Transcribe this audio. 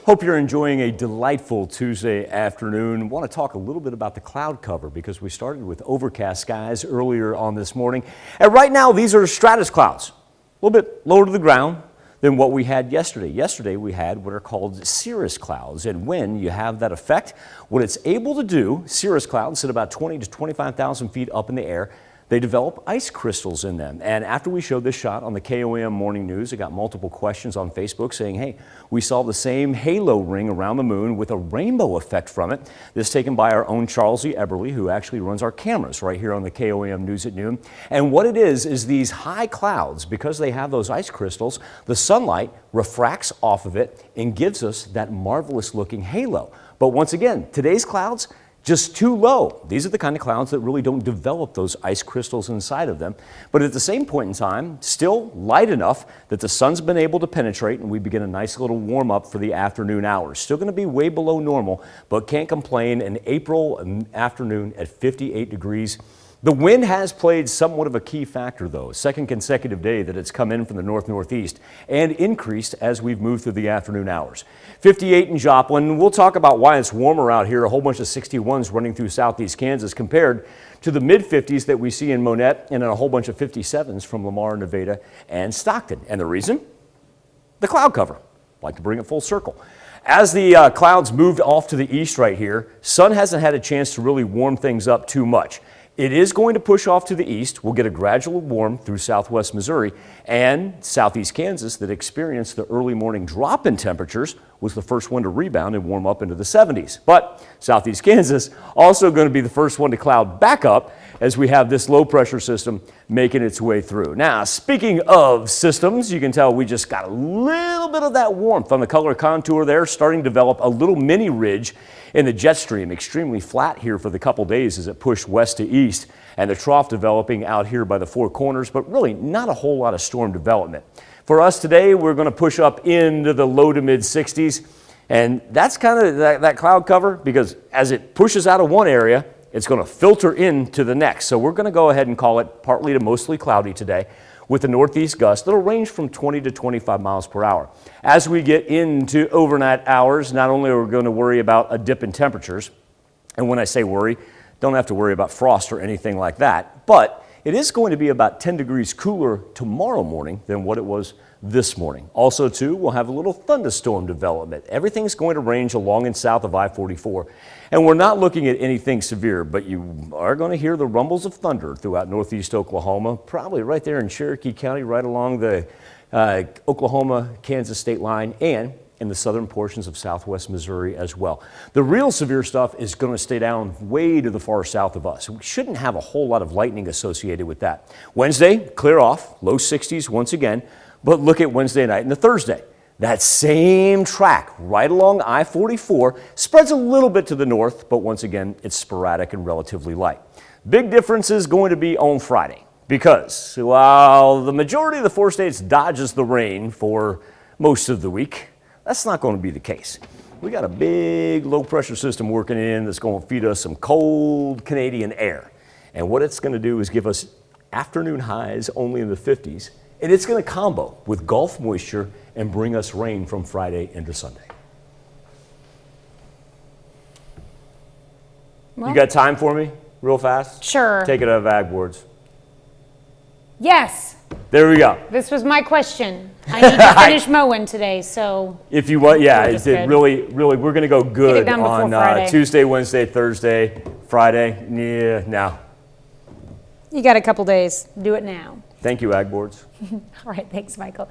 Hope you're enjoying a delightful Tuesday afternoon. Want to talk a little bit about the cloud cover because we started with overcast skies earlier on this morning. And right now, these are stratus clouds, a little bit lower to the ground than what we had yesterday. Yesterday, we had what are called cirrus clouds. And when you have that effect, what it's able to do, cirrus clouds sit about 20 to 25,000 feet up in the air. They develop ice crystals in them. And after we showed this shot on the KOM Morning News, I got multiple questions on Facebook saying, hey, we saw the same halo ring around the moon with a rainbow effect from it. This taken by our own Charles E. Eberly, who actually runs our cameras right here on the KOM News at noon. And what it is these high clouds, because they have those ice crystals, the sunlight refracts off of it and gives us that marvelous looking halo. But once again, today's clouds, just too low. These are the kind of clouds that really don't develop those ice crystals inside of them. But at the same point in time, still light enough that the sun's been able to penetrate and we begin a nice little warm up for the afternoon hours. Still going to be way below normal, but can't complain. An April afternoon at 58 degrees. The wind has played somewhat of a key factor, though. Second consecutive day that it's come in from the north-northeast and increased as we've moved through the afternoon hours. 58 in Joplin. We'll talk about why it's warmer out here. A whole bunch of 61s running through southeast Kansas compared to the mid-50s that we see in Monette and a whole bunch of 57s from Lamar, Nevada, and Stockton. And the reason? The cloud cover. Like to bring it full circle. As the clouds moved off to the east right here, sun hasn't had a chance to really warm things up too much. It is going to push off to the east. We'll get a gradual warm through southwest Missouri and southeast Kansas that experienced the early morning drop in temperatures was the first one to rebound and warm up into the 70s. But southeast Kansas also going to be the first one to cloud back up as we have this low pressure system making its way through. Now, speaking of systems, you can tell we just got a little bit of that warmth on the color contour there, starting to develop a little mini ridge in the jet stream. Extremely flat here for the couple days as it pushed west to east, and the trough developing out here by the Four Corners, but really not a whole lot of storm development. For us today, we're going to push up into the low to mid 60s, and that's kind of that cloud cover because as it pushes out of one area, it's going to filter into the next. So we're going to go ahead and call it partly to mostly cloudy today with the northeast gust that'll range from 20 to 25 miles per hour. As we get into overnight hours, not only are we going to worry about a dip in temperatures, and when I say worry, don't have to worry about frost or anything like that, but it is going to be about 10 degrees cooler tomorrow morning than what it was this morning. Also, too, we'll have a little thunderstorm development. Everything's going to range along and south of I-44, and we're not looking at anything severe, but you are going to hear the rumbles of thunder throughout northeast Oklahoma, probably right there in Cherokee County, right along the Oklahoma-Kansas state line, and in the southern portions of southwest Missouri as well. The real severe stuff is going to stay down way to the far south of us. We shouldn't have a whole lot of lightning associated with that. Wednesday, clear off, low 60s once again, but look at Wednesday night and the Thursday. That same track right along I-44 spreads a little bit to the north, but once again, it's sporadic and relatively light. Big difference is going to be on Friday because while the majority of the four states dodges the rain for most of the week, that's not going to be the case. We got a big low pressure system working in that's going to feed us some cold Canadian air. And what it's going to do is give us afternoon highs only in the 50s. And it's going to combo with Gulf moisture and bring us rain from Friday into Sunday. Well, you got time for me real fast? Sure. Take it out of ag boards. Yes. There we go. This was my question. I need to finish mowing today, so. If you want, yeah, It's it really, we're going to go good done before on Friday. Tuesday, Wednesday, Thursday, Friday. Yeah, now. You got a couple days. Do it now. Thank you, ag boards. All right, thanks, Michael.